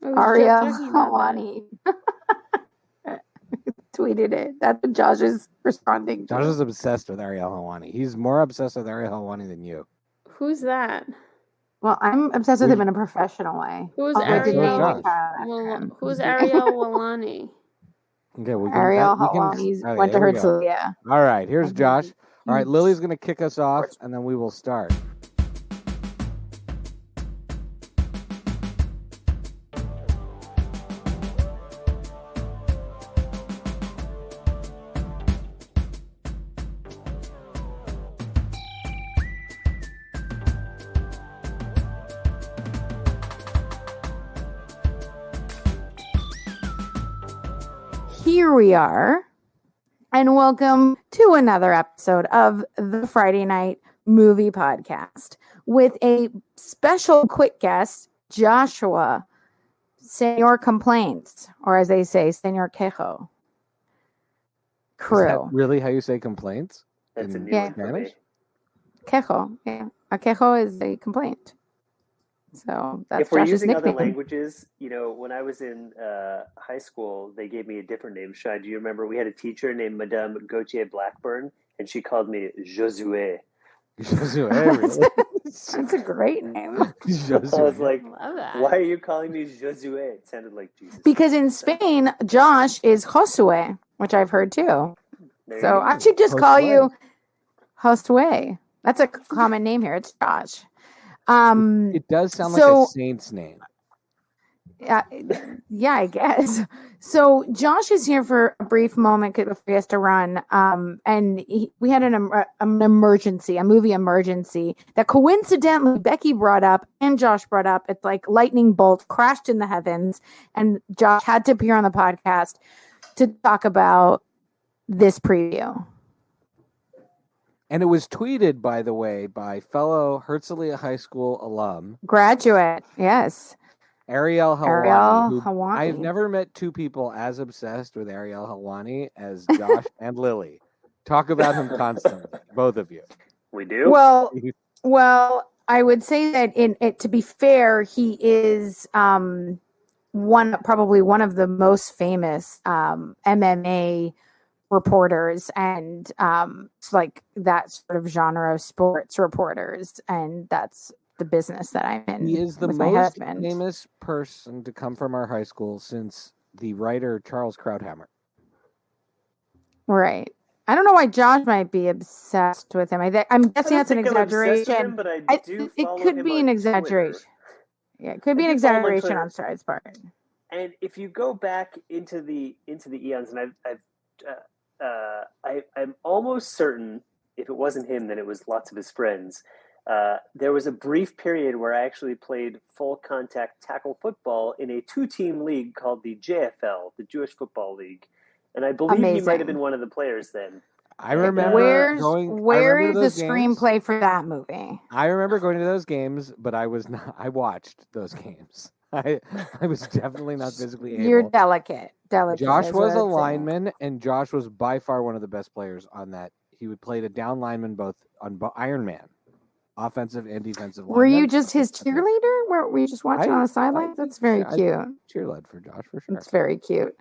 I was Ariel just talking about that. Hawani tweeted it. That's what Josh is responding to. Josh is obsessed with Ariel Helwani. He's more obsessed with Ariel Helwani than you. Who's that? Well, I'm obsessed with him in a professional way. Who's Although I did Ariel? name my child after him. Who's Ariel Walani? Okay, Ariel Hawani went to Herzliya. All right, here's Josh. All right, Lily's going to kick us off, and then we will start. Here we are, and welcome to another episode of the Friday Night Movie Podcast with a special quick guest, Joshua, Senor Complaints, or as they say, Senor Quejo. Crew. Is that really how you say complaints? That's a new Yeah. one for me. Quejo, yeah. A quejo is a complaint. So that's If we're Josh's using nickname. other languages, when I was in high school, they gave me a different name. Shai, do you remember we had a teacher named Madame Gauthier Blackburn, and she called me Josué. That's a great name. I was like, Love that. why are you calling me Josué? It sounded like Jesus. Because in Spain, Josh is Josue, which I've heard too. There you So go. I should just call you Josue. That's a common name here. It's Josh. It does sound like a saint's name. Yeah, I guess. So Josh is here for a brief moment before he has to run. And we had an emergency, a movie emergency that coincidentally Becky brought up and Josh brought up. It's like lightning bolt crashed in the heavens, and Josh had to appear on the podcast to talk about this preview. And it was tweeted, by the way, by fellow Herzliya High School alum, Graduate, yes. Ariel Ariel Helwani. Helwani. I've never met two people as obsessed with Ariel Helwani as Josh and Lily. Talk about him constantly, both of you. We do? Well, I would say that to be fair, he is probably one of the most famous MMA reporters and like that sort of genre of sports reporters, and that's the business that I'm in. He is the with my most husband. famous person to come from our high school since the writer Charles Krauthammer. Right. I don't know why Josh might be obsessed with him. I'm guessing that's an I'm obsessed with exaggeration. him, but I do it follow could him be on an Twitter. exaggeration. Yeah, it could be an I do follow him on exaggeration Twitter. on Shai's part. And if you go back into the eons, and I'm almost certain if it wasn't him, then it was lots of his friends. There was a brief period where I actually played full contact tackle football in a 2-team league called the JFL, the Jewish Football League, and I believe he might have been one of the players then. I remember Where is the screenplay for that movie? I remember going to those games, but I watched those games. I was definitely not physically able. You're delicate. Josh was a lineman, and Josh was by far one of the best players on that. He would play the down lineman both on Iron Man, offensive and defensive lineman. Were you just his cheerleader? Were you just watching on the sidelines? That's very cute. Cheerlead for Josh, for sure. It's very cute.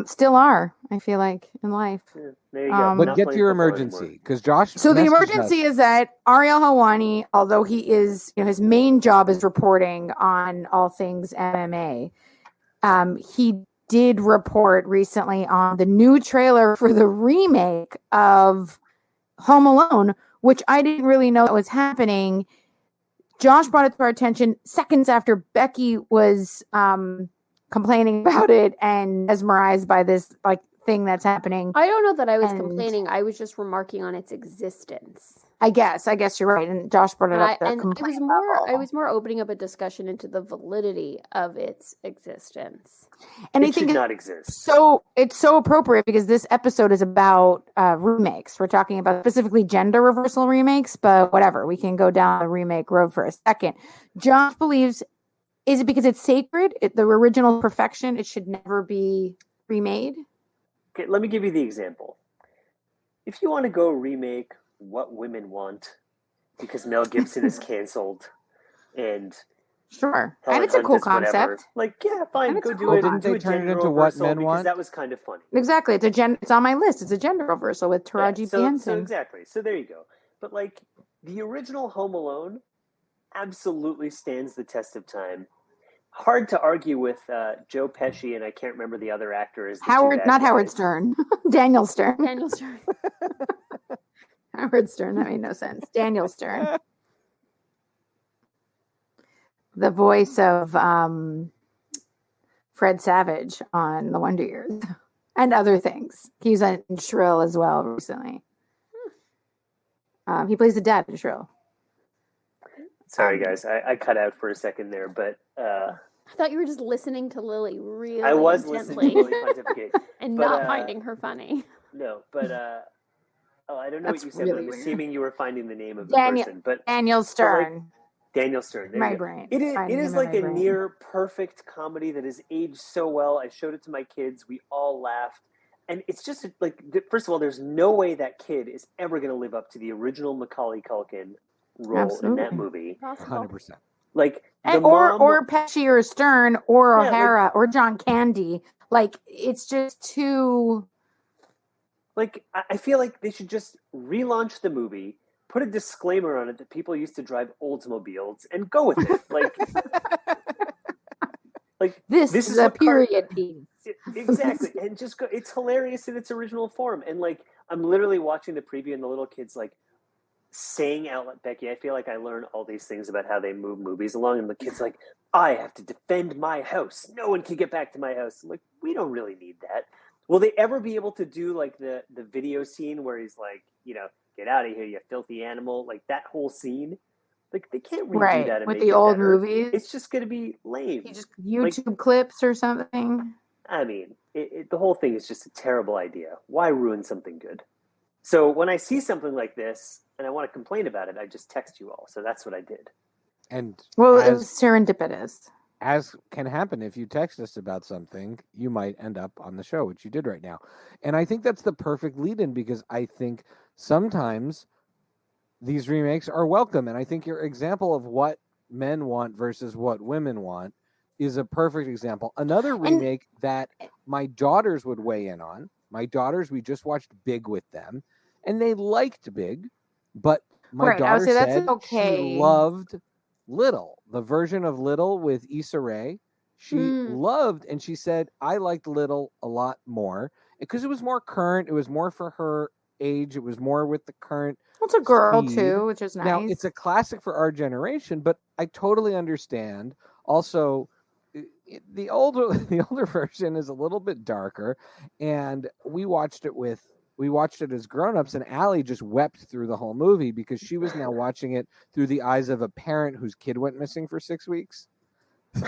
Still are, I feel like, in life. Yeah, there you go. But get to your emergency, because Josh. So the emergency is that Ariel Helwani, although he is, his main job is reporting on all things MMA, he did report recently on the new trailer for the remake of Home Alone, which I didn't really know was happening. Josh brought it to our attention seconds after Becky was complaining about it and mesmerized by this thing that's happening. I don't know that I was complaining. I was just remarking on its existence. I guess you're right. And Josh brought it up. I was more opening up a discussion into the validity of its existence. And I think should not exist. So it's so appropriate because this episode is about remakes. We're talking about specifically gender reversal remakes, but whatever. We can go down the remake road for a second. Josh believes, is it because it's sacred? The original perfection, it should never be remade? Okay, let me give you the example. If you want to go remake What Women Want because Mel Gibson is canceled and Sure. Helen And it's a Hunt cool is whatever. concept. Like, yeah, fine, And it's go a do cool it. Didn't Do they a turn it gender into What reversal Men because Want? that was kind of funny. Exactly. It's on my list. It's a gender reversal with Yeah, Taraji P. so Henson. exactly. So there you go. But like the original Home Alone absolutely stands the test of time. Hard to argue with Joe Pesci, and I can't remember the other actor as the two bad Not Howard guys. Stern. Daniel Stern. Daniel Stern. Howard Stern. That made no sense. Daniel Stern. The voice of Fred Savage on The Wonder Years and other things. He's on Shrill as well recently. He plays the dad in Shrill. Sorry, guys, I cut out for a second there, but I thought you were just listening to Lily really I was intently listening to Lily pontificate. and but, not finding her funny. No, but I don't know That's what you said, really but I'm weird. assuming you were finding the name of the Daniel- person. But Daniel Stern. Daniel Stern. There My you go. brain. It Finding is him in like my a brain. near perfect comedy that has aged so well. I showed it to my kids. We all laughed. And it's just like, first of all, there's no way that kid is ever going to live up to the original Macaulay Culkin role in that Absolutely. movie. 100%. Like, or Pesci or Stern or Yeah, O'Hara or John Candy. Like, it's just too... Like, I feel like they should just relaunch the movie, put a disclaimer on it that people used to drive Oldsmobiles, and go with it. Like, This is a what period piece. Exactly. And just go, it's hilarious in its original form. And like, I'm literally watching the preview and the little kids like saying out loud, Becky, I feel like I learn all these things about how they move movies along. And the kid's like, I have to defend my house. No one can get back to my house. I'm like, we don't really need that. Will they ever be able to do like the video scene where he's like, get out of here, you filthy animal? Like that whole scene. Like they can't redo that and with make the it old better. movies. It's just going to be lame. Just YouTube clips or something. I mean, the whole thing is just a terrible idea. Why ruin something good? So when I see something like this and I want to complain about it, I just text you all. So that's what I did. And it was serendipitous. As can happen if you text us about something, you might end up on the show, which you did right now. And I think that's the perfect lead-in because I think sometimes these remakes are welcome. And I think your example of what men want versus what women want is a perfect example. Another remake that my daughters would weigh in on. My daughters, we just watched Big with them, and they liked Big, but my daughter said she loved Little, the version of Little with Issa Rae. She loved, and she said, I liked Little a lot more because it was more current. It was more for her age. It was more with the current. It's a girl speed. too, which is nice. Now, it's a classic for our generation, but I totally understand. Also, the older version is a little bit darker, and we watched it as grown-ups, and Allie just wept through the whole movie because she was now watching it through the eyes of a parent whose kid went missing for 6 weeks.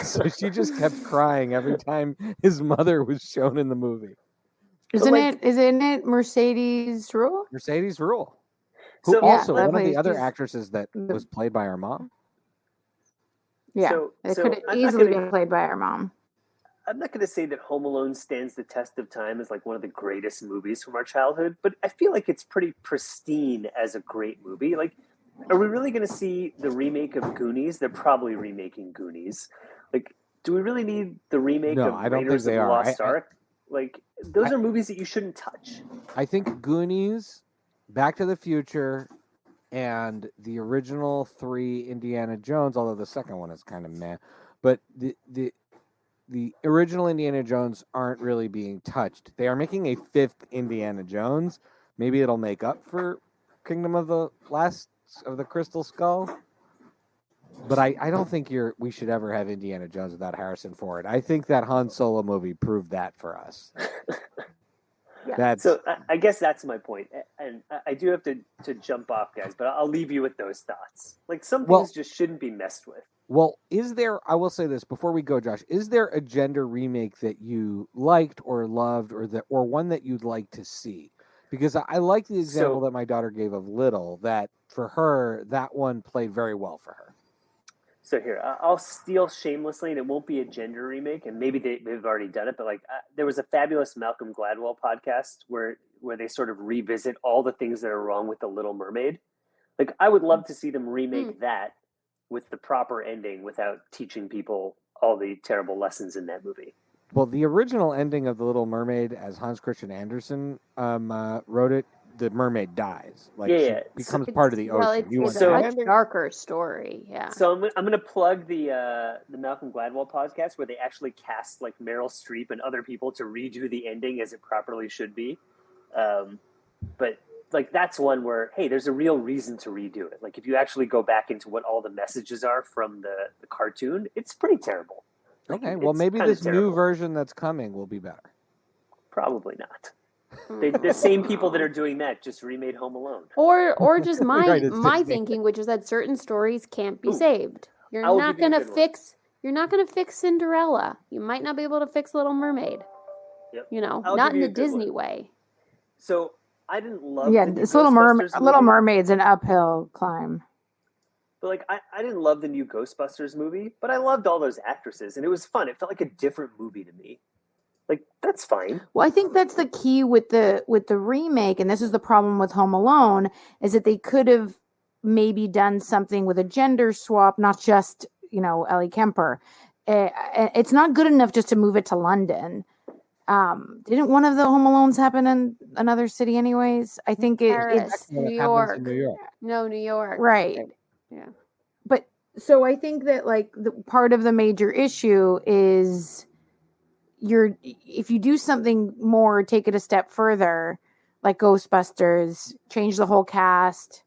So she just kept crying every time his mother was shown in the movie. Isn't it Mercedes Rule? Mercedes Rule. Who also one of the other actresses that was played by her mom. Yeah, it could have easily been played by her mom. I'm not going to say that Home Alone stands the test of time as like one of the greatest movies from our childhood, but I feel like it's pretty pristine as a great movie. Like, are we really going to see the remake of Goonies? They're probably remaking Goonies. Like, do we really need the remake of Raiders of the Lost Ark? Like, those are movies that you shouldn't touch. I think Goonies, Back to the Future, and the original 3 Indiana Jones, although the second one is kind of meh, but the original Indiana Jones aren't really being touched. They are making a 5th Indiana Jones. Maybe it'll make up for Kingdom of the Crystal Skull. But I don't think we should ever have Indiana Jones without Harrison Ford. I think that Han Solo movie proved that for us. So I guess that's my point. And I do have to jump off, guys, but I'll leave you with those thoughts. Like, some things just shouldn't be messed with. Well, I will say this before we go, Josh, is there a gender remake that you liked or loved or one that you'd like to see? Because I like the example that my daughter gave of Little, that for her, that one played very well for her. So here, I'll steal shamelessly, and it won't be a gender remake, and maybe they've already done it, but like there was a fabulous Malcolm Gladwell podcast where they sort of revisit all the things that are wrong with The Little Mermaid. Like, I would love to see them remake that with the proper ending without teaching people all the terrible lessons in that movie. Well, the original ending of The Little Mermaid, as Hans Christian Andersen wrote it, the mermaid dies. Like she becomes part of the ocean. Well, it's a much darker story. Yeah. So I'm going to plug the Malcolm Gladwell podcast where they actually cast like Meryl Streep and other people to redo the ending as it properly should be. But like that's one where, hey, there's a real reason to redo it. Like if you actually go back into what all the messages are from the cartoon, it's pretty terrible. Like, okay, well maybe this new version that's coming will be better. Probably not. The same people that are doing that just remade Home Alone. Or just my thinking, which is that certain stories can't be saved. You're not gonna fix Cinderella. You might not be able to fix Little Mermaid. Yep. You know, not in the Disney way. So I didn't love this Little Mermaid's an uphill climb. But like I didn't love the new Ghostbusters movie, but I loved all those actresses and it was fun. It felt like a different movie to me. Like that's fine. Well, I think that's the key with the remake, and this is the problem with Home Alone, is that they could have maybe done something with a gender swap, not just Ellie Kemper. It's not good enough just to move it to London. Didn't one of the Home Alones happen in another city, anyways? I think it's New York. No, New York. Right. Yeah. But so I think that like the part of the major issue is. If you do something more, take it a step further, like Ghostbusters, change the whole cast,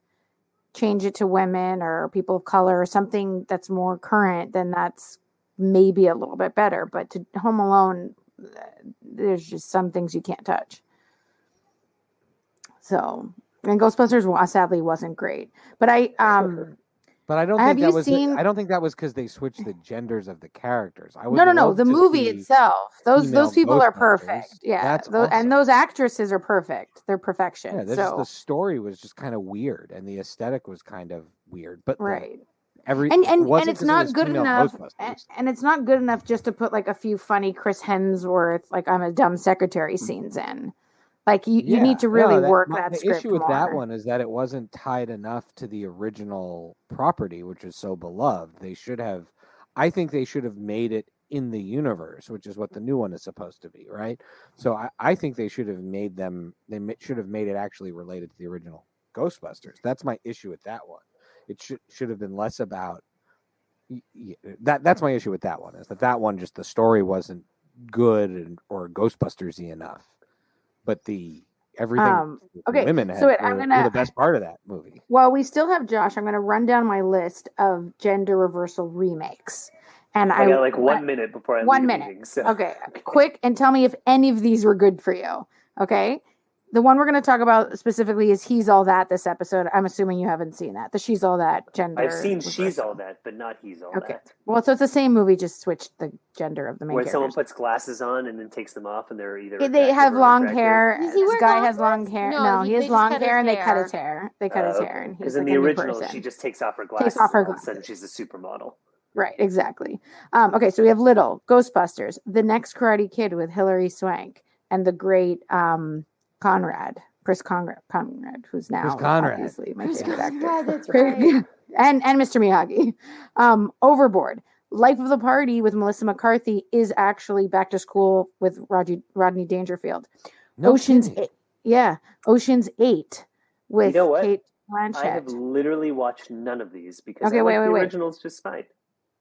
change it to women or people of color or something that's more current, then that's maybe a little bit better. But to Home Alone, there's just some things you can't touch. So, and Ghostbusters sadly wasn't great, but But I don't think that was. I don't think that was because they switched the genders of the characters. No. The movie itself. Those people are perfect. Yeah, and those actresses are perfect. They're perfection. Yeah, the story was just kind of weird, and the aesthetic was kind of weird. But right, and it's not good enough. And it's not good enough just to put like a few funny Chris Hemsworth, like I'm a dumb secretary scenes in. Like you need to really work that script. The issue with more. that one is that it wasn't tied enough to the original property, which is so beloved. I think they should have made it in the universe, which is what the new one is supposed to be, right? So I think they should have made it actually related to the original Ghostbusters. That's my issue with that one. It should have been less about that. That's my issue with that one, is that one just the story wasn't good or Ghostbusters-y enough. But everything women had were the best part of that movie. Well, we still have Josh. I'm going to run down my list of gender reversal remakes. And I got like 1 minute before I leave 1 minute. Meeting, so. Okay, quick, and tell me if any of these were good for you. Okay? The one we're going to talk about specifically is He's All That this episode. I'm assuming you haven't seen that. The She's All That gender. I've seen She's All That, but not He's All That. Well, so it's the same movie, just switched the gender of the main characters. When someone puts glasses on and then takes them off and they're either... They have long hair. This guy has long hair. No, he has long hair and they cut his hair. They cut his hair. Because in the original, she just takes off her glasses. And she's a supermodel. Right, exactly. Okay, so we have Little, Ghostbusters, The Next Karate Kid with Hilary Swank, and the great Chris Conrad, who's now obviously my favorite actor. That's right. and Mr. Miyagi. Overboard. Life of the Party with Melissa McCarthy is actually back to school with Rodney Dangerfield. Ocean's 8 with Kate Blanchett. I have literally watched none of these because the original's just fine.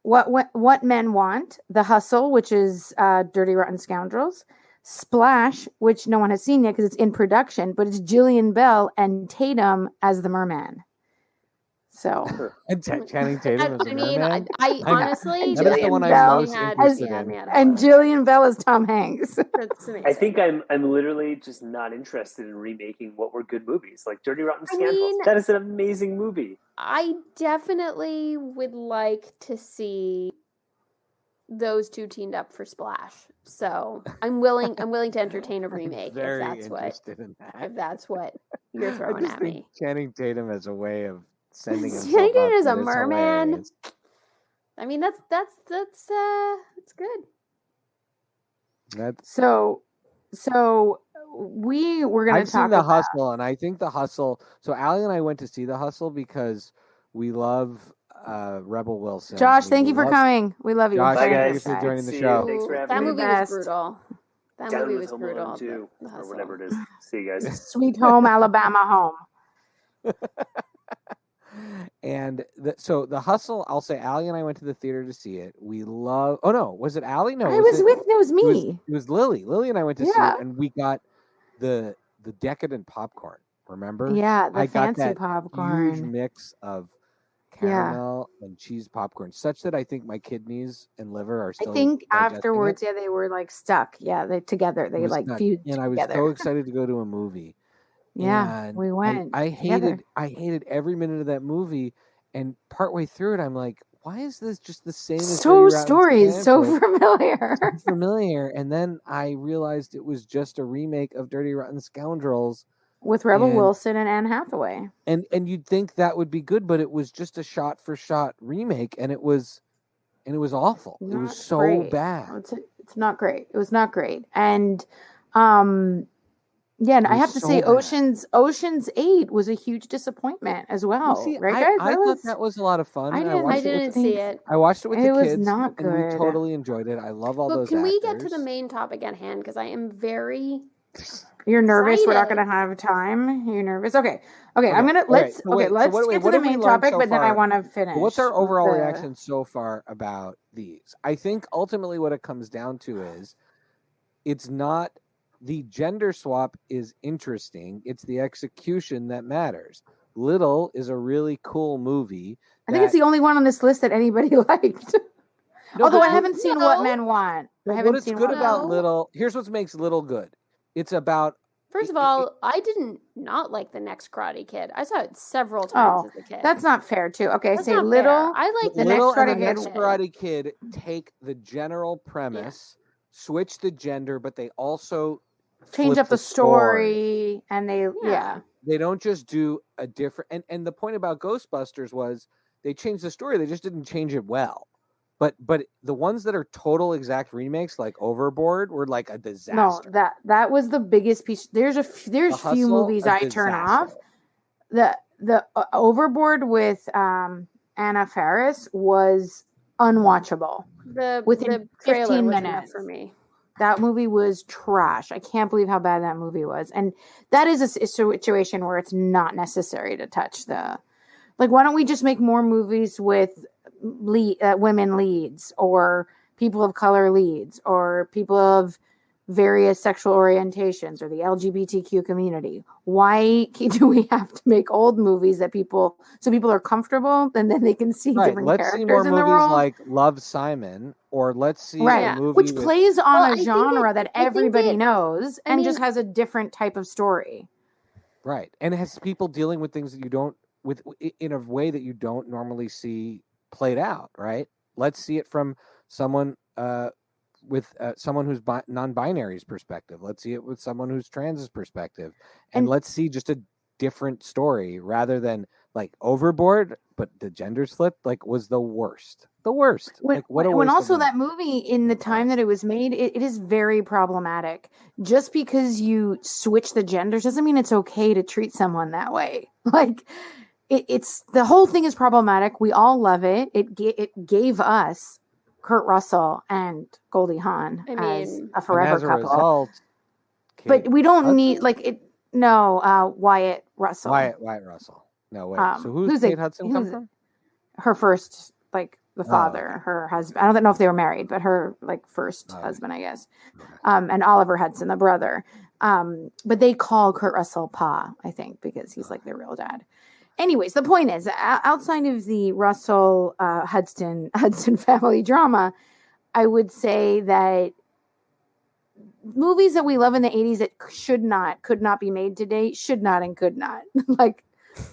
What Men Want, The Hustle, which is Dirty Rotten Scoundrels, Splash, which no one has seen yet because it's in production, but it's Jillian Bell and Tatum as the merman. So Channing Tatum as the merman. I honestly, that is the one I'm most interested in. And Jillian Bell is Tom Hanks. That's amazing. I think I'm literally just not interested in remaking what were good movies, like Dirty Rotten Scoundrels. That is an amazing movie. I definitely would like to see those two teamed up for Splash. So I'm willing to entertain a remake if that's what you're throwing at me. Channing Tatum as a way of sending himself Channing Tatum as a is merman. Hilarious. I mean that's good. So we were going to talk about The Hustle, and I think The Hustle. So Allie and I went to see The Hustle because we love Rebel Wilson. Josh, thank you for coming. We love you. Josh, bye, thank you guys. for joining the See show. you. Thanks for having That me. movie was brutal. That Down movie with was Home brutal. Alone 2, The or hustle. whatever it is. See you guys. Sweet Home Alabama Home. And so the hustle, I'll say Allie and I went to the theater to see it. We love. Oh no, was it Allie? No, It was me. It was Lily. Lily and I went to see it, and we got the decadent popcorn. Remember? Yeah, the I got fancy that popcorn. huge mix of caramel and cheese popcorn, such that I think my kidneys and liver are still. I think digesting afterwards, it. they were like stuck. Yeah, they together. They like fused and I was together. so excited to go to a movie. Yeah, And we went. I hated every minute of that movie. And partway through it, I'm like, why is this just the same as stories so familiar? So familiar. And then I realized it was just a remake of Dirty Rotten Scoundrels with Rebel Wilson and Anne Hathaway. And you'd think that would be good, but it was just a shot for shot remake, and it was awful. It was so bad. It's not great. It was not great. And yeah, and I have to say, Ocean's 8 was a huge disappointment as well. See, right, guys? I thought that was a lot of fun. I didn't see it. I watched it with the kids. It was not good. And we totally enjoyed it. I love all those Can actors. we get to the main topic at hand? Because I am very... You're nervous. Excited. We're not going to have time. You're nervous. Okay. I'm gonna let's get to the main topic, but then I want to finish. What's our overall reaction so far about these? I think ultimately what it comes down to is it's not the gender swap is interesting. It's the execution that matters. Little is a really cool movie. I think it's the only one on this list that anybody liked. No, although I haven't seen What Men Want. What's good about Little? Here's what makes Little good. It's about. First of all, I didn't not like The Next Karate Kid. I saw it several times as a kid. That's not fair, too. Okay, that's say Little. Fair. I like The Little Next Karate Kid take the general premise, switch the gender, but they also change up the story, and they they don't just do a different. And the point about Ghostbusters was they changed the story. They just didn't change it well. But the ones that are total exact remakes, like Overboard, were like a disaster. No, that was the biggest piece. There's few movies I turn off. The Overboard with Anna Faris was unwatchable. Within 15 minutes for me. That movie was trash. I can't believe how bad that movie was. And that is a situation where it's not necessary to touch why don't we just make more movies with women leads, or people of color leads, or people of various sexual orientations, or the LGBTQ community? Why do we have to make old movies so people are comfortable and then they can see different characters in the role? Let's see more movies like Love, Simon, or let's see a movie which plays on a genre that everybody knows and just has a different type of story. Right. And it has people dealing with things that you don't in a way that you don't normally see played out, right? Let's see it from someone with someone who's non-binary's perspective. Let's see it with someone who's trans's perspective, and let's see just a different story rather than like Overboard, but the genders flipped. Like, was the worst. When also that movie, in the time that it was made, it is very problematic. Just because you switch the genders doesn't mean it's okay to treat someone that way. Like, it's the whole thing is problematic. We all love it. It gave us Kurt Russell and Goldie Hawn as a forever couple. Result, but we don't need Wyatt Russell. Wyatt Russell. No, wait. So who's Kate Hudson come from? Her first, the father, her husband. I don't know if they were married, but her first husband, I guess. And Oliver Hudson, the brother. But they call Kurt Russell Pa, I think, because he's their real dad. Anyways, the point is, outside of the Russell Hudson family drama, I would say that movies that we love in the 80s that could not be made today, should not and could not.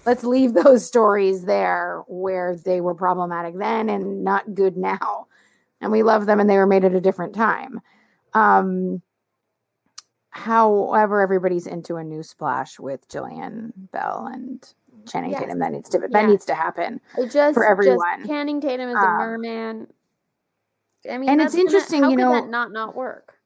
Let's leave those stories there where they were problematic then and not good now. And we love them and they were made at a different time. However, everybody's into a new splash with Gillian Bell and Channing Tatum. That needs to happen for everyone. Channing Tatum is a merman. I mean, and it's interesting, how could that not work?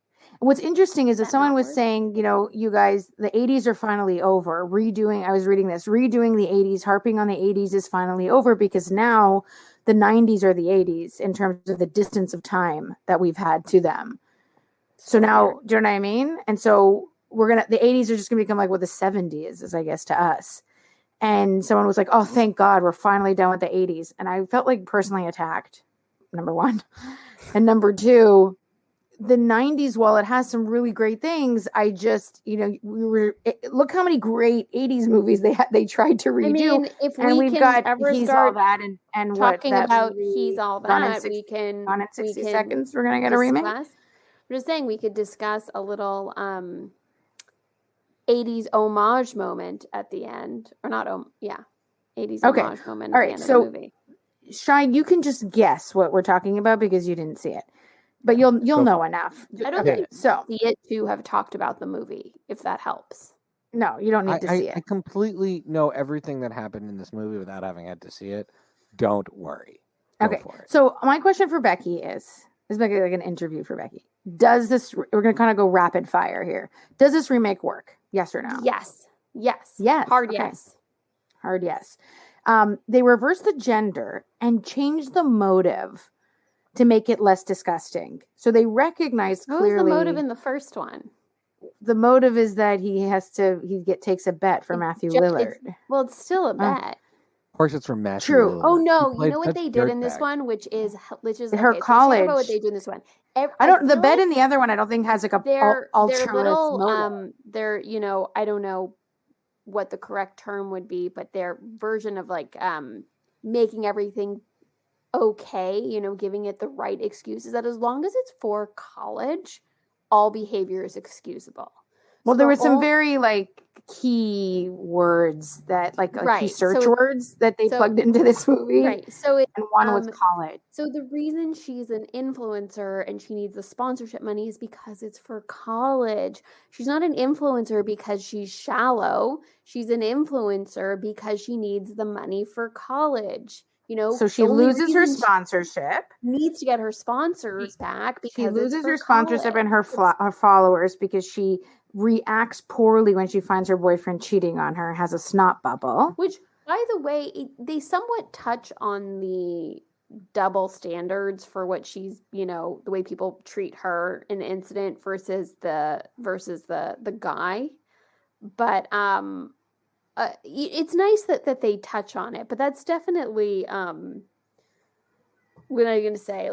What's interesting is that someone was saying, you guys, the 80s are finally over. Redoing the 80s, harping on the 80s is finally over because now the 90s or the 80s in terms of the distance of time that we've had to them. So now, do you know what I mean? And so the 80s are just going to become like what the 70s is, I guess, to us. And someone was like, oh, thank God, we're finally done with the 80s. And I felt like personally attacked, number one. And number two, the 90s, while it has some really great things, I just, look how many great 80s movies they tried to redo. I mean, if we can ever He's start All That and talking what, about He's All That, we can... On in 60 seconds, we're going to get a remake? I'm just saying we could discuss a little 80s homage moment at the end. Or not, 80s homage moment at the end of the movie. Shai, you can just guess what we're talking about because you didn't see it. But you'll know enough. I don't think so. See it to have talked about the movie, if that helps. No, you don't need to see it. I completely know everything that happened in this movie without having had to see it. Don't worry. Okay. So my question for Becky is Becky like an interview for Becky? Does this? We're going to kind of go rapid fire here. Does this remake work? Yes or no? Yes. Yes. Yes. Hard okay. yes. Hard yes. They reversed the gender and changed the motive to make it less disgusting. So they recognized clearly. What was the motive in the first one? The motive is that he takes a bet for Matthew Lillard. It's still a bet. Of course, it's from Matthew. True. Lillard. Oh no! You know what they did in this one, which is her college. So about what they do in this one. The bet in the other one, I don't think has like a altruist motive. They're I don't know what the correct term would be, but their version of like making everything okay, giving it the right excuses, that as long as it's for college, all behavior is excusable. Well, there were some very like key words that key search words that they plugged into this movie. Right. So and one was college. So the reason she's an influencer and she needs the sponsorship money is because it's for college. She's not an influencer because she's shallow. She's an influencer because she needs the money for college. So she loses her sponsorship. Needs to get her sponsors back because she loses her sponsorship and her followers because she reacts poorly when she finds her boyfriend cheating on her, has a snot bubble. Which, by the way, they somewhat touch on the double standards for what she's, the way people treat her in the incident versus the guy. But it's nice that they touch on it, but that's definitely what am I going to say?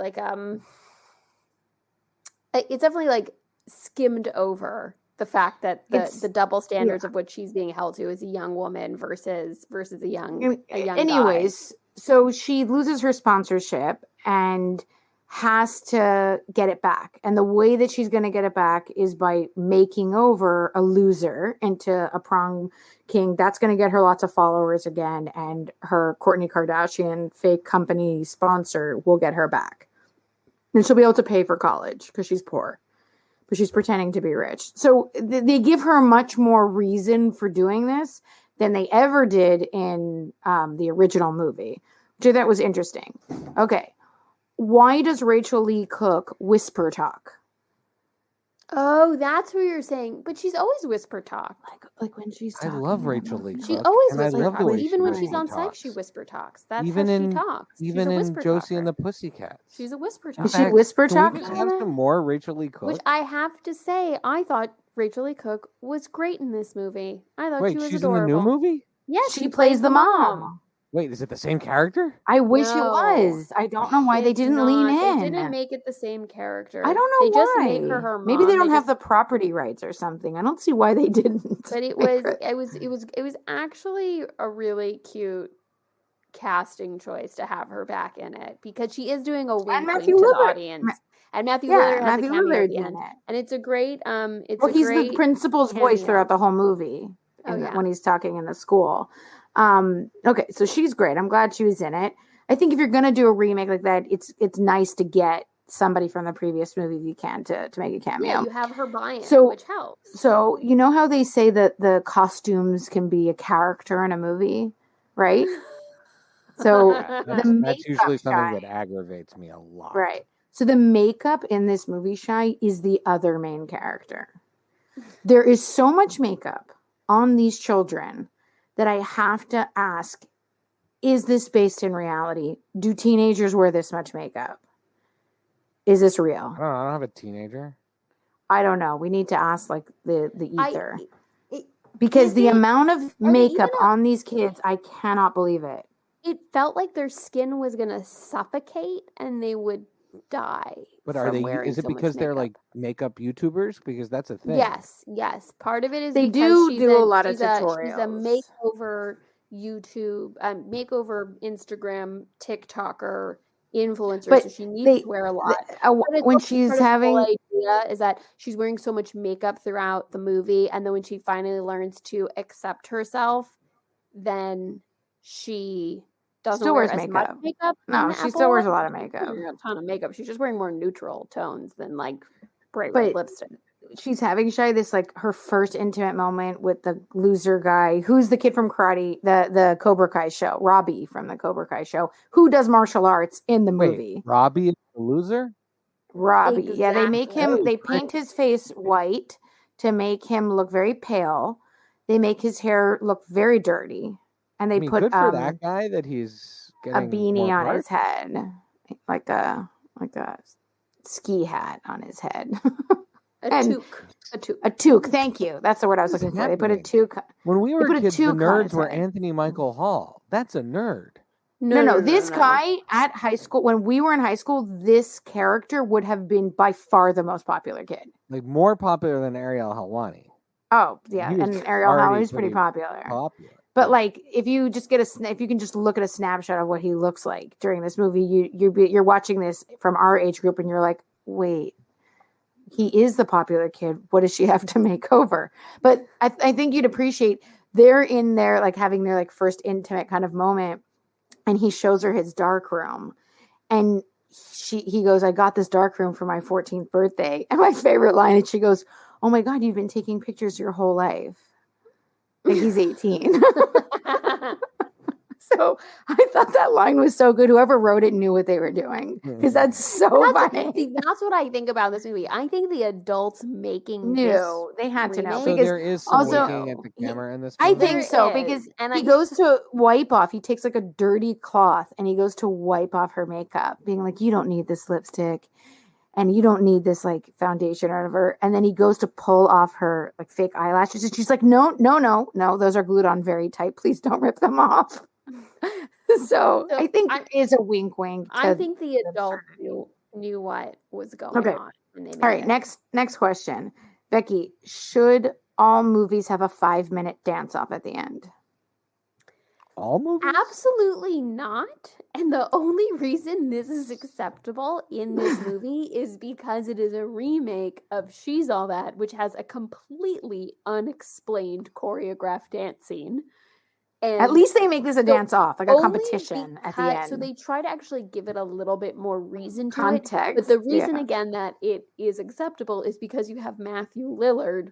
It's definitely skimmed over the fact that the double standards of what she's being held to as a young woman versus a young anyways guy. So she loses her sponsorship and has to get it back, and the way that she's going to get it back is by making over a loser into a prom king. That's going to get her lots of followers again, and her Kourtney Kardashian fake company sponsor will get her back, and she'll be able to pay for college because she's poor, but she's pretending to be rich. So they give her much more reason for doing this than they ever did in the original movie, which I thought was interesting. Okay. Why does Rachel Lee Cook whisper talk? Oh, that's what you're saying. But she's always whisper talk. Like when she's talking. I love Rachel Lee Cook. She always whisper talks. Even when she's on set, she whisper talks. That's how she talks. Even in Josie and the Pussycats. She's a whisper talker. Is she whisper talk? Can we have some more Rachel Lee Cook? Which I have to say, I thought Rachel Lee Cook was great in this movie. I thought she was she's adorable. In the new movie? Yes, she plays the mom. Wait, is it the same character? I wish it was. I don't know why they didn't lean in. They didn't make it the same character. I don't know why. They just make her mom. Maybe they don't have the property rights or something. I don't see why they didn't. But it was actually a really cute casting choice to have her back in it because she is doing a wink to the audience. And Matthew Lillard has a cameo at the end. And it's a great he's the principal's voice throughout the whole movie when he's talking in the school. Okay, so she's great. I'm glad she was in it. I think if you're gonna do a remake like that, it's nice to get somebody from the previous movie if you can to make a cameo. Yeah, you have her buy-in, which helps. So you know how they say that the costumes can be a character in a movie, right? So that's usually something that aggravates me a lot. Right. So the makeup in this movie, Shai, is the other main character. There is so much makeup on these children that I have to ask, is this based in reality? Do teenagers wear this much makeup? Is this real? I don't have a teenager. I don't know. We need to ask like the ether. Because the amount of makeup on these kids, I cannot believe it. It felt like their skin was going to suffocate and they would die. But are they? Is it because they're like makeup YouTubers? Because that's a thing. Yes. Part of it is they because do a lot of tutorials. She's a makeover YouTube, makeover Instagram TikToker influencer, but so she needs to wear a lot. When she's having idea is that she's wearing so much makeup throughout the movie, and then when she finally learns to accept herself, then she doesn't still wear wears as makeup. Much makeup. No, she still wears a lot of makeup. A ton of makeup. She's just wearing more neutral tones than like bright red lipstick. She's having Shai this like her first intimate moment with the loser guy, who's the kid from Karate, the Cobra Kai show, Robbie from the Cobra Kai show, who does martial arts in the movie. Wait, Robbie is the loser? Robbie. Exactly. Yeah, they make him, they paint his face white to make him look very pale. They make his hair look very dirty. And they put good for that guy that he's getting a beanie on his head. Like a ski hat on his head. A toque. Thank you. That's the word I was looking for. They put a toque. When we were kids, the nerds were Anthony Michael Hall. That's a nerd. No. This guy at high school, when we were in high school, this character would have been by far the most popular kid. Like more popular than Ariel Helwani. Oh yeah, and Ariel Helwani is pretty popular. But like, if you can just look at a snapshot of what he looks like during this movie, you're watching this from our age group, and you're like, wait. He is the popular kid. What does she have to make over? But I think you'd appreciate they're in there like having their like first intimate kind of moment, and he shows her his dark room, and he goes, "I got this dark room for my 14th birthday." And my favorite line, and she goes, "Oh my God, you've been taking pictures your whole life." Like he's 18. So I thought that line was so good. Whoever wrote it knew what they were doing because that's so funny. That's what I think about this movie. I think the adults making they had to know. So because there is some looking at the camera in this movie? I think so because he goes to wipe off. He takes like a dirty cloth and he goes to wipe off her makeup, being like, "You don't need this lipstick. And you don't need this like foundation or whatever." And then he goes to pull off her like fake eyelashes. And she's like, no, those are glued on very tight. Please don't rip them off. So I think it is a wink. I think the adults knew what was going on. When they made all right, next question. Becky, should all movies have a 5-minute dance-off at the end? All movies? Absolutely not. And the only reason this is acceptable in this movie is because it is a remake of She's All That, which has a completely unexplained choreographed dance scene. And at least they make this a dance off, like a competition at the end. So they try to actually give it a little bit more reason to context. It. But the reason, again, that it is acceptable is because you have Matthew Lillard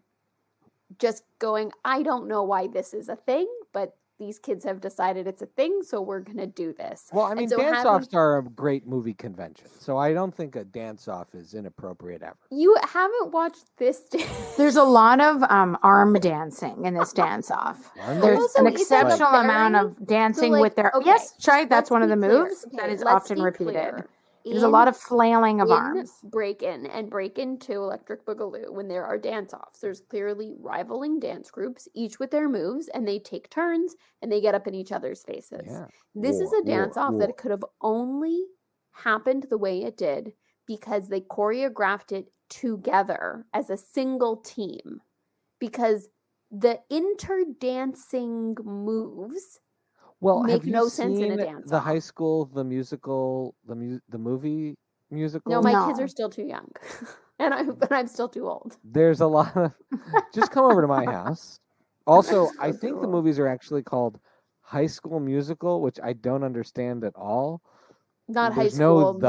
just going, "I don't know why this is a thing, but these kids have decided it's a thing, so we're going to do this." Well, I mean, dance-offs are a great movie convention, so I don't think a dance-off is inappropriate ever. You haven't watched this There's a lot of arm dancing in this dance-off. There's an exceptional amount of dancing with their... Okay, yes, Shai, that's one of the moves that is often repeated. There's a lot of flailing of arms. Break-In and Break-In 2 Electric Boogaloo, when there are dance-offs, there's clearly rivaling dance groups, each with their moves, and they take turns, and they get up in each other's faces. Yeah. This is a dance-off that could have only happened the way it did because they choreographed it together as a single team. Because the inter-dancing moves... Well, make have you no seen sense in a dance. The High School, the musical, the movie musical? No, my kids are still too young, and I'm still too old. There's a lot of. Just come over to my house. Also, I think the movies are actually called High School Musical, which I don't understand at all. Not High School.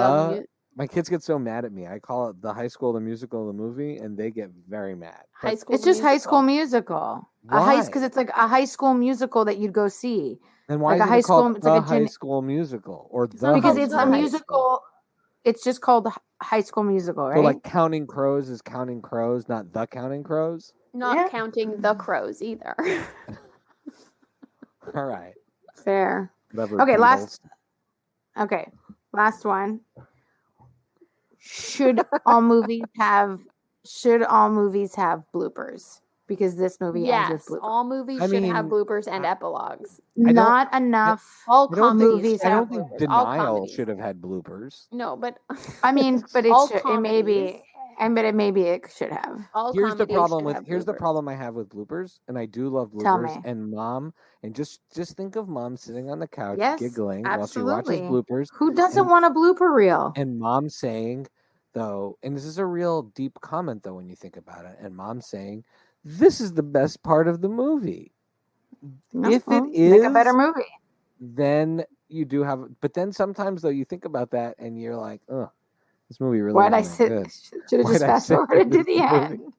My kids get so mad at me. I call it the High School, the musical, the movie, and they get very mad. High School. It's just High School Musical. Because it's like a High School Musical that you'd go see. Then why like is it called the High School Musical or the? Because it's a musical. It's just called High School Musical, right? So like Counting Crows is Counting Crows, not the Counting Crows. Not counting the crows either. All right. Fair. Okay, last one. Should all movies have bloopers? Because this movie ends with bloopers. All movies should have bloopers and epilogues. Not enough. All comedies. I don't think Denial should have had bloopers. No, but I mean, but it should. It may be. But it should have. Here's the problem I have with bloopers, and I do love bloopers. And Mom, and just think of Mom sitting on the couch giggling while she watches bloopers. Who doesn't want a blooper reel? And Mom saying, though, and this is a real deep comment though when you think about it, and Mom saying, "This is the best part of the movie." If it is, make a better movie. Then you do have, but then sometimes though you think about that and you're like, "Oh, this movie really." Why'd I sit? Good. Should have just fast forwarded to the end.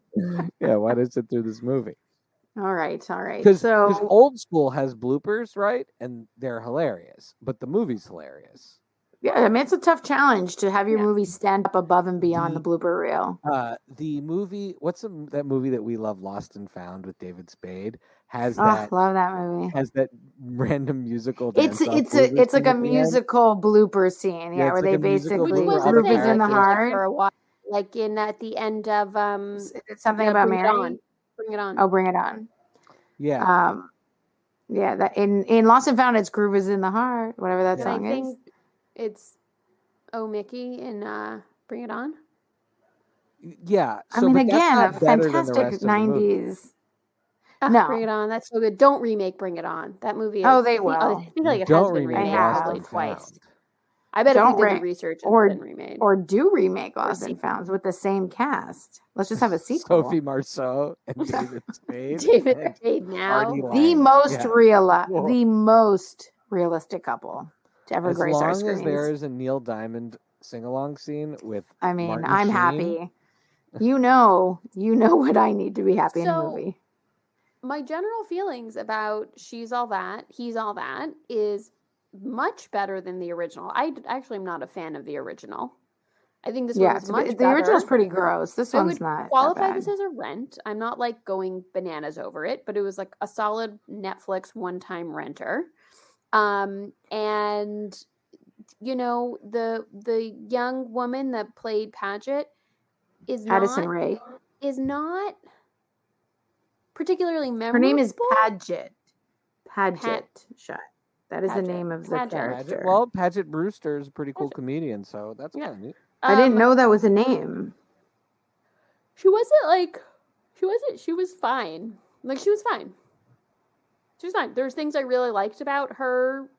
Yeah, why did I sit through this movie? All right. Because old school has bloopers, right? And they're hilarious, but the movie's hilarious. Yeah, I mean, it's a tough challenge to have your movie stand up above and beyond the blooper reel. The movie, that movie that we love, Lost and Found, with David Spade, love that movie. Has that random musical. It's like a musical blooper scene, where they basically groove is in the heart for a while, like at the end of it's something about Mary. Bring It On. Oh, Bring It On. Yeah. That in Lost and Found, it's Groove is in the Heart, whatever that song is. It's Mickey and Bring It On. Yeah. I mean, again, a fantastic 90s. No. Bring It On. That's so good. Don't remake Bring It On. That movie. They will. I think it has been remade twice. I bet if you did the research, it's been remade. Or do remake Lost and Found with the same cast. Let's just have a sequel. Sophie Marceau and David Spade. David Spade now. The most realistic couple to ever grace our screens. As long as there is a Neil Diamond sing-along scene with Martin I'm Sheen. happy. You know what I need to be happy in a movie. My general feelings about She's All That, He's All That is much better than the original. I actually am not a fan of the original. I think this one's much better. The original's pretty gross. This one's not. I would qualify this as a rent. I'm not like going bananas over it, but it was like a solid Netflix one-time renter. And the young woman that played Paget is Addison Rae is not particularly memorable. Her name is Paget. Shut. That is the name of the character. Well, Paget Brewster is a pretty cool comedian, so that's kind of neat. I didn't know that was a name. She was fine. She was fine. There's things I really liked about her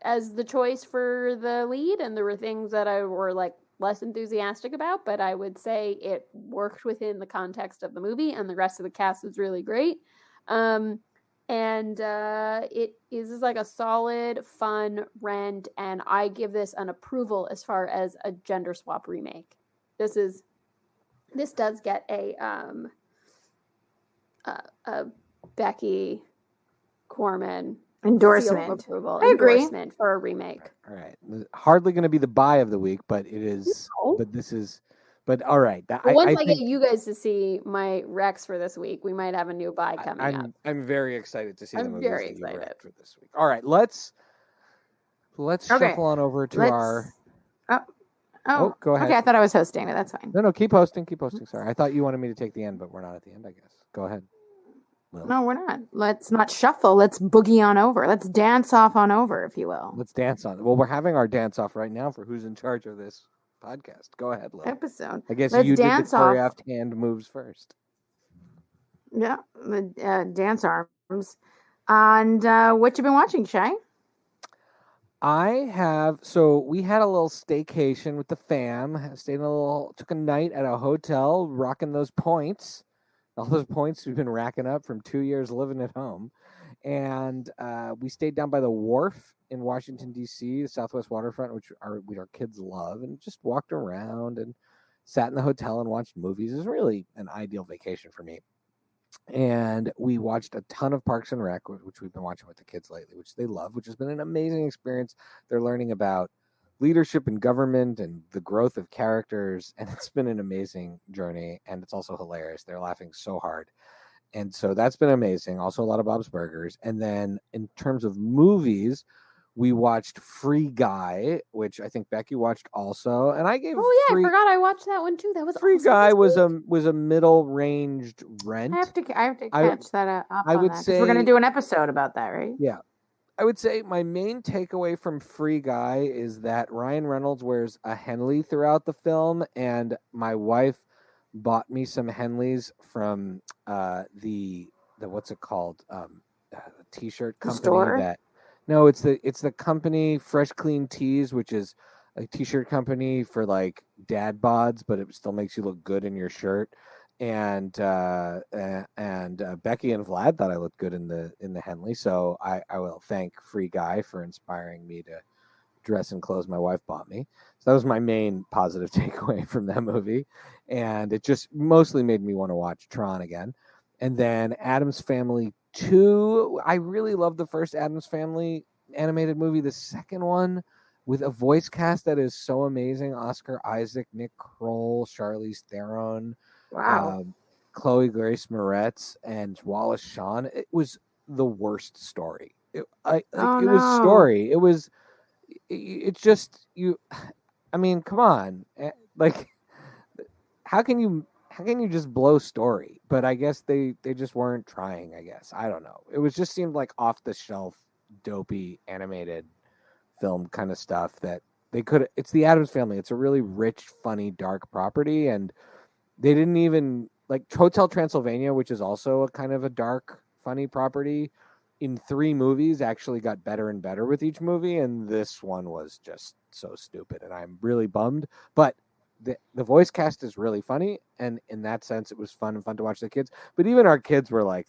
as the choice for the lead, and there were things that I were like less enthusiastic about, but I would say it worked within the context of the movie, and the rest of the cast was really great. It is like a solid, fun rent, and I give this an approval as far as a gender swap remake. This does get a Becky Corman endorsement. I agree. Endorsement for a remake. All right, hardly going to be the buy of the week, but it is. No. But this is. But all right. Once I get you guys to see my Rex for this week, we might have a new buy coming up. I'm very excited to see the movies very excited for this week. All right, let's shuffle on over to our. Oh, go ahead. Okay, I thought I was hosting, but that's fine. No, keep hosting. Sorry, I thought you wanted me to take the end, but we're not at the end, I guess. Go ahead. Lil. No, we're not. Let's not shuffle. Let's boogie on over. Let's dance off on over, if you will. Let's dance on. Well, we're having our dance off right now for who's in charge of this podcast. Go ahead, Lil. Episode. I guess you did the choreographed hand moves first. Yeah, the dance arms. And what you been watching, Shai? I have. So we had a little staycation with the fam. Took a night at a hotel, rocking those points. All those points we've been racking up from 2 years living at home. And we stayed down by the wharf in Washington, D.C., the Southwest waterfront, which our kids love, and just walked around and sat in the hotel and watched movies. It was really an ideal vacation for me. And we watched a ton of Parks and Rec, which we've been watching with the kids lately, which they love, which has been an amazing experience. They're learning about leadership in government and the growth of characters, and it's been an amazing journey, and it's also hilarious. They're laughing so hard. And so that's been amazing. Also a lot of Bob's Burgers. And then in terms of movies, We watched Free Guy, which I think Becky watched also, and I gave. Oh yeah, I forgot I watched that one too. That was Free awesome Guy this was a middle ranged rent. I have to catch that up. I would say we're going to do an episode about that, right? Yeah, I would say my main takeaway from Free Guy is that Ryan Reynolds wears a Henley throughout the film, and my wife bought me some Henleys from the what's it called, t-shirt company that. No, it's the company Fresh Clean Tees, which is a t-shirt company for like dad bods, but it still makes you look good in your shirt. And Becky and Vlad thought I looked good in the Henley, so I will thank Free Guy for inspiring me to dress in clothes my wife bought me. So that was my main positive takeaway from that movie, and it just mostly made me want to watch Tron again. And then Addams Family 2. I really love the first Addams Family animated movie. The second one, with a voice cast that is so amazing: Oscar Isaac, Nick Kroll, Charlize Theron, Chloe Grace Moretz, and Wallace Shawn. It was the worst story. Was story. It's just you. I mean, come on. Like, how can you just blow story? But I guess they just weren't trying, I guess. I don't know. It was just seemed like off the shelf, dopey animated film kind of stuff that they could. It's the Addams Family. It's a really rich, funny, dark property, and they didn't even like Hotel Transylvania, which is also a kind of a dark, funny property. In 3 movies, actually got better and better with each movie, and this one was just so stupid, and I'm really bummed. But the voice cast is really funny, and in that sense, it was fun to watch the kids. But even our kids were like,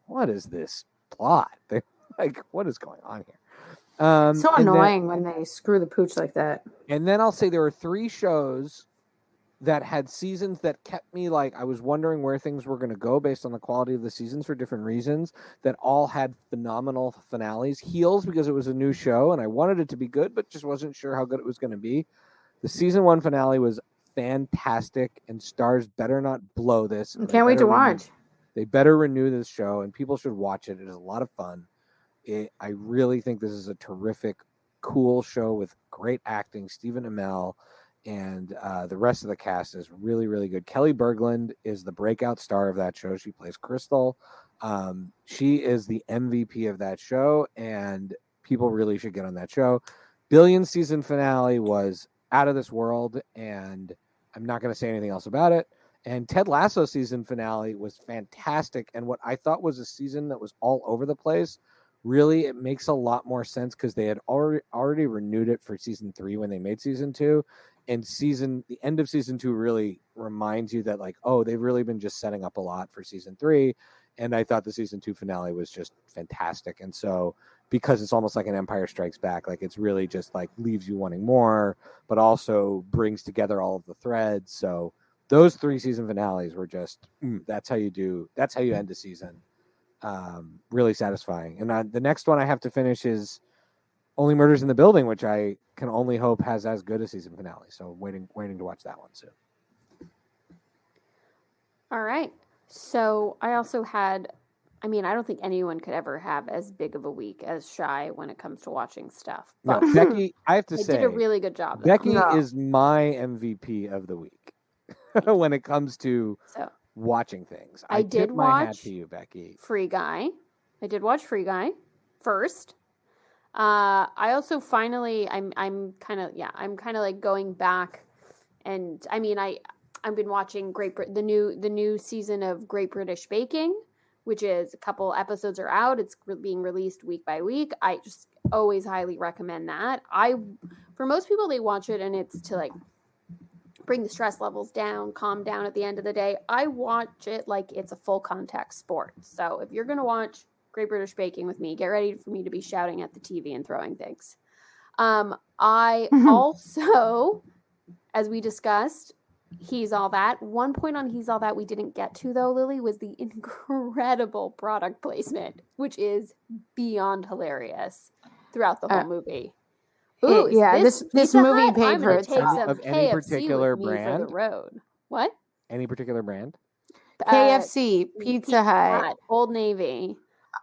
what is this plot? They're like, what is going on here? So annoying when they screw the pooch like that. And then I'll say there were 3 shows that had seasons that kept me like, I was wondering where things were going to go based on the quality of the seasons for different reasons, that all had phenomenal finales. Heels, because it was a new show, and I wanted it to be good, but just wasn't sure how good it was going to be. The season 1 finale was fantastic, and Stars better not blow this. Can't wait to watch. They better renew this show, and people should watch it. It is a lot of fun. I really think this is a terrific, cool show with great acting. Stephen Amell and the rest of the cast is really, really good. Kelly Berglund is the breakout star of that show. She plays Crystal. She is the MVP of that show, and people really should get on that show. Billions season finale was out of this world, and I'm not going to say anything else about it. And Ted Lasso season finale was fantastic, and what I thought was a season that was all over the place, really, it makes a lot more sense because they had already renewed it for season 3 when they made season 2, and the end of season 2 really reminds you that, like, oh, they've really been just setting up a lot for season 3, and I thought the season 2 finale was just fantastic. And so, because it's almost like an Empire Strikes Back, like it's really just like leaves you wanting more, but also brings together all of the threads. So those 3 season finales were just, that's how you end a season. Really satisfying. And the next one I have to finish is Only Murders in the Building, which I can only hope has as good a season finale. So waiting to watch that one soon. All right. So I also had, I don't think anyone could ever have as big of a week as Shai when it comes to watching stuff. But no, Becky, I have to say, did a really good job. Becky is my MVP of the week when it comes to watching things. I did tip my hat watch to you, Becky. Free Guy. I did watch Free Guy first. I also finally, I'm kind of like going back, and I've been watching the new season of Great British Baking, which is a couple episodes are out. It's being released week by week. I just always highly recommend that. For most people, they watch it and it's to like bring the stress levels down, calm down at the end of the day. I watch it like it's a full contact sport. So if you're going to watch Great British Baking with me, get ready for me to be shouting at the TV and throwing things. I also, as we discussed, He's All That. One point on He's All That we didn't get to, though, Lily, was the incredible product placement, which is beyond hilarious throughout the whole movie. Ooh, this movie paid for itself. Of any particular brand? For the road. What? Any particular brand? KFC, Pizza Hut, Old Navy.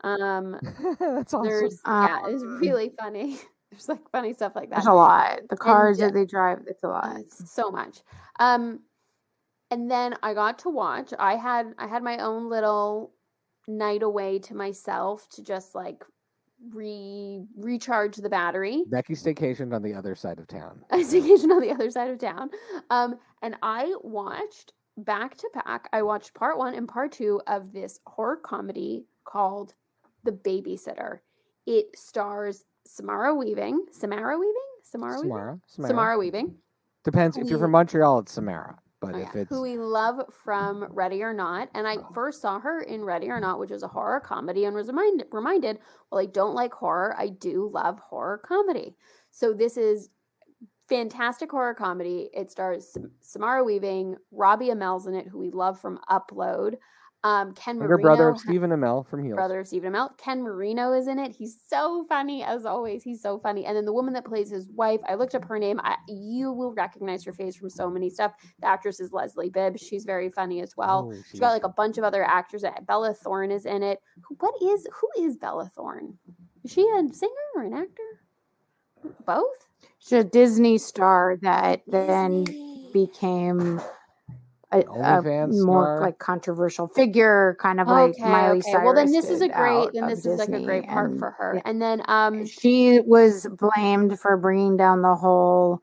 That's awesome. It's really funny. There's like funny stuff like that. There's a lot. The cars that they drive, it's a lot. So much. And then I got to watch. I had my own little night away to myself to just like recharge the battery. Becky staycationed on the other side of town. I staycationed on the other side of town. And I watched back to back. I watched part 1 and part 2 of this horror comedy called The Babysitter. It stars Samara Weaving. Depends. If you're from Montreal, it's Samara. But if it's who we love from Ready or Not. And I first saw her in Ready or Not, which is a horror comedy, and was reminded, well, I don't like horror. I do love horror comedy. So this is fantastic horror comedy. It stars Samara Weaving, Robbie Amell's in it, who we love from Upload. Ken Marino, brother of Stephen Amell from Heels. Ken Marino is in it. He's so funny as always. He's so funny. And then the woman that plays his wife, I looked up her name. You will recognize her face from so many stuff. The actress is Leslie Bibb. She's very funny as well. She's got like a bunch of other actors. Bella Thorne is in it. Who is Bella Thorne? Is she a singer or an actor? Both? She's a Disney star that then became a more like controversial figure, kind of like Miley Cyrus. Well, then this is a great part for her. And then she was blamed for bringing down the whole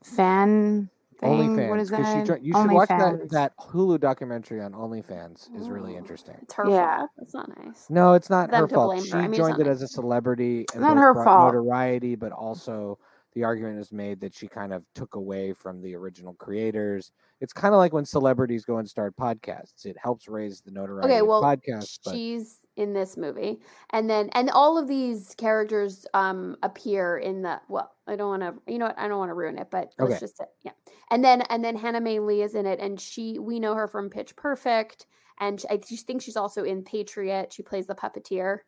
fan thing. OnlyFans. What is that? You should watch that Hulu documentary on OnlyFans. Is really interesting. It's her fault. It's not nice. No, it's not her fault. She joined it as a celebrity and not her fault. Notoriety, but also the argument is made that she kind of took away from the original creators. It's kind of like when celebrities go and start podcasts. It helps raise the notoriety of podcasts. She's in this movie. And all of these characters appear in the, I don't want to ruin it, but let's just say, yeah. And then Hannah Mae Lee is in it, and we know her from Pitch Perfect, and I think she's also in Patriot. She plays the puppeteer.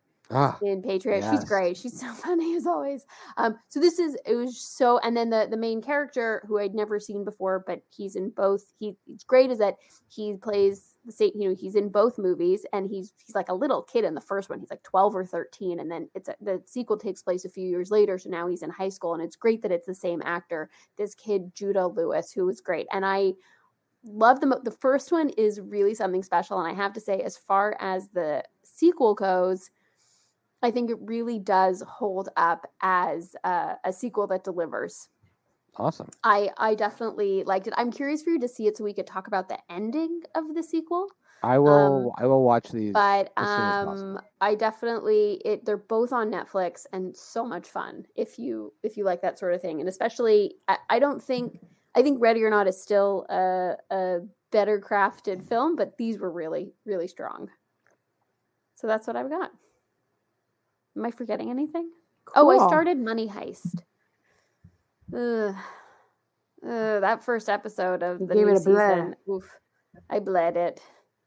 In Patriot. Yes. She's great. She's so funny as always. And then the main character who I'd never seen before, but he's in both. He's great is that he plays the same, he's in both movies, and he's like a little kid in the first one. He's like 12 or 13. And then the sequel takes place a few years later. So now he's in high school, and it's great that it's the same actor, this kid, Judah Lewis, who was great. And I love the first one is really something special. And I have to say, as far as the sequel goes, I think it really does hold up as a sequel that delivers. Awesome. I definitely liked it. I'm curious for you to see it so we could talk about the ending of the sequel. I will watch these. But I definitely they're both on Netflix and so much fun if you like that sort of thing. And especially I think Ready or Not is still a better crafted film, but these were really, really strong. So that's what I've got. Am I forgetting anything? Cool. Oh, I started Money Heist. That first episode of the new season. Oof, I bled it.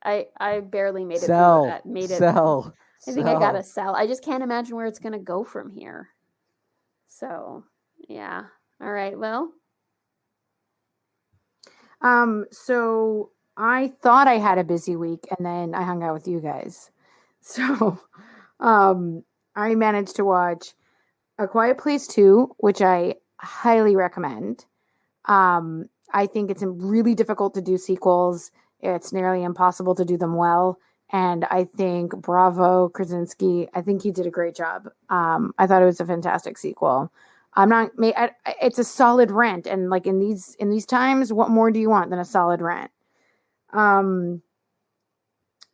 I barely made it through that. I think I gotta sell. I just can't imagine where it's gonna go from here. So yeah. All right. Well. So I thought I had a busy week, and then I hung out with you guys. So I managed to watch A Quiet Place 2, which I highly recommend. I think it's really difficult to do sequels. It's nearly impossible to do them well. And I think bravo, Krasinski. I think he did a great job. I thought it was a fantastic sequel. It's a solid rent. And like in these times, what more do you want than a solid rent?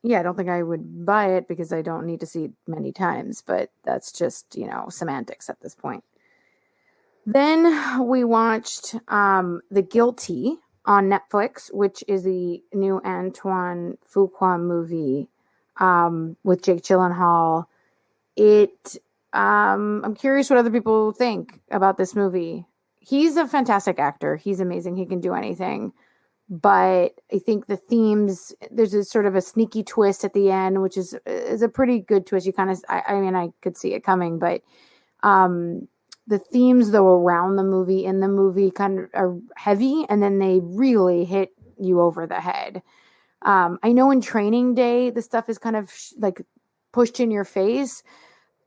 Yeah, I don't think I would buy it because I don't need to see it many times, but that's just, semantics at this point. Then we watched The Guilty on Netflix, which is the new Antoine Fuqua movie with Jake Gyllenhaal. I'm curious what other people think about this movie. He's a fantastic actor. He's amazing. He can do anything. But I think the themes, there's a sort of a sneaky twist at the end, which is a pretty good twist. You kind of, I could see it coming, but the themes though around in the movie kind of are heavy, and then they really hit you over the head. I know in Training Day, the stuff is kind of pushed in your face,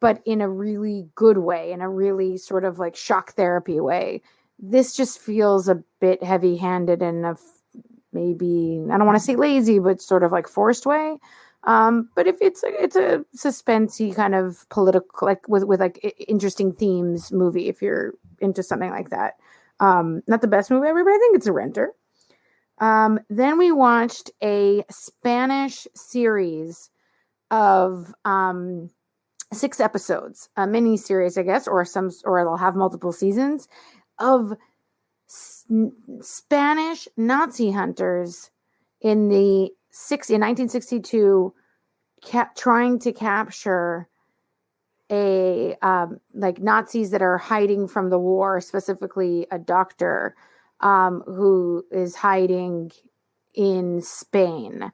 but in a really good way, in a really sort of like shock therapy way. This just feels a bit heavy-handed and maybe, I don't want to say lazy, but sort of like forced way. But if it's a suspensey kind of political, like with like interesting themes movie, if you're into something like that. Not the best movie ever, but I think it's a renter. Then we watched a Spanish series of 6 episodes, a mini series, I guess, or it'll have multiple seasons of Spanish Nazi hunters in 1962 trying to capture a like Nazis that are hiding from the war, specifically a doctor who is hiding in Spain.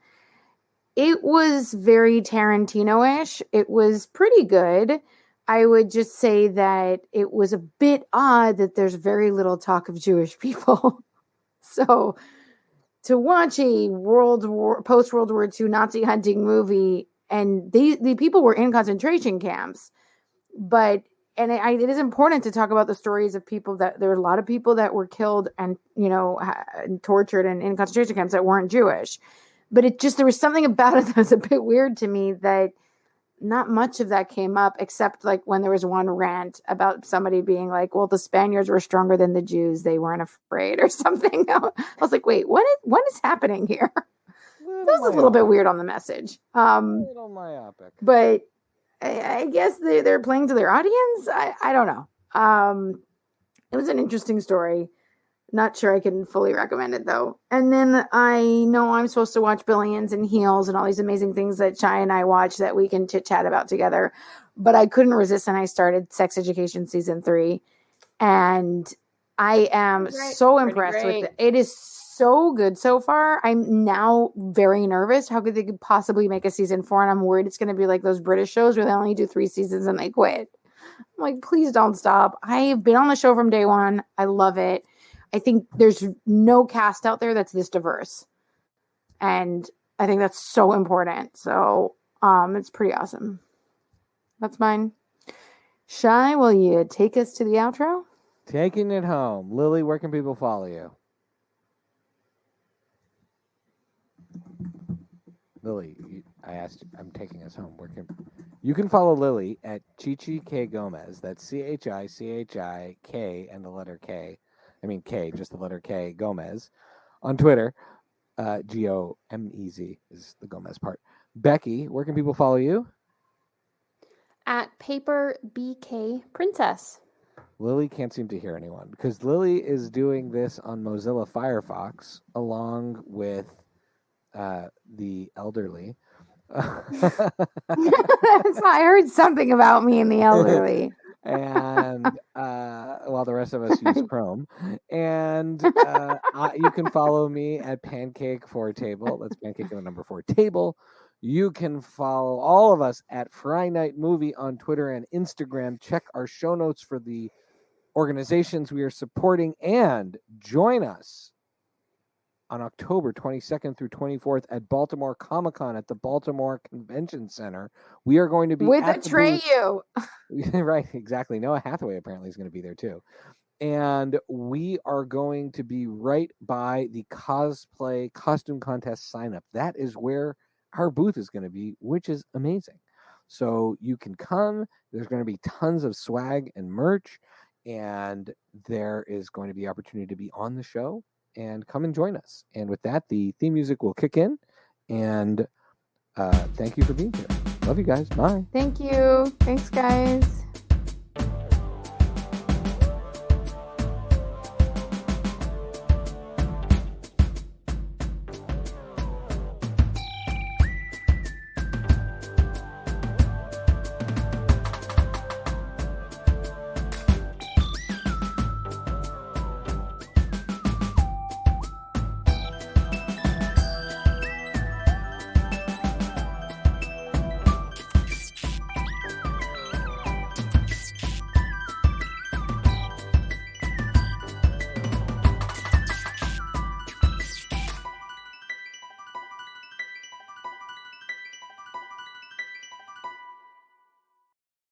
It was very Tarantino-ish. It was pretty good. I would just say that it was a bit odd that there's very little talk of Jewish people. So to watch a post-World War II Nazi hunting movie, and the people were in concentration camps, but it is important to talk about the stories of people that there were a lot of people that were killed and tortured and in concentration camps that weren't Jewish. But there was something about it that was a bit weird to me, that not much of that came up, except like when there was one rant about somebody being like, well, the Spaniards were stronger than the Jews. They weren't afraid or something. I was like, wait, what is happening here? That was a little bit weird on the message. A little myopic. But I guess they're playing to their audience. I don't know. It was an interesting story. Not sure I can fully recommend it though. And then I know I'm supposed to watch Billions and Heels and all these amazing things that Shai and I watch that we can chit chat about together. But I couldn't resist, and I started Sex Education season 3, and I am so impressed with it. It is so good so far. I'm now very nervous. How could they possibly make a season 4? And I'm worried it's going to be like those British shows where they only do 3 seasons and they quit. I'm like, please don't stop. I've been on the show from day one. I love it. I think there's no cast out there that's this diverse. And I think that's so important. So it's pretty awesome. That's mine. Shai, will you take us to the outro? Taking it home. Lily, where can people follow you? Lily, I asked you, I'm taking us home. You can follow Lily at Chichi K Gomez. That's CHICHIK and the letter K. I mean K, just the letter K, Gomez. On Twitter, GOMEZ is the Gomez part. Becky, where can people follow you? At Paper BK Princess. Lily can't seem to hear anyone because Lily is doing this on Mozilla Firefox along with the elderly. I heard something about me and the elderly. And while the rest of us use Chrome. And you can follow me at Pancake 4 Table. That's Pancake and the number 4 Table. You can follow all of us at Fry Night Movie on Twitter and Instagram. Check our show notes for the organizations we are supporting, and join us on October 22nd through 24th at Baltimore Comic Con at the Baltimore Convention Center. We are going to be with Atreyu. Right, exactly. Noah Hathaway apparently is going to be there too. And we are going to be right by the cosplay costume contest sign up. That is where our booth is going to be, which is amazing. So you can come. There's going to be tons of swag and merch, and there is going to be opportunity to be on the show. And come and join us. And with that, the theme music will kick in. And thank you for being here. Love you guys. Bye. Thank you. Thanks, guys.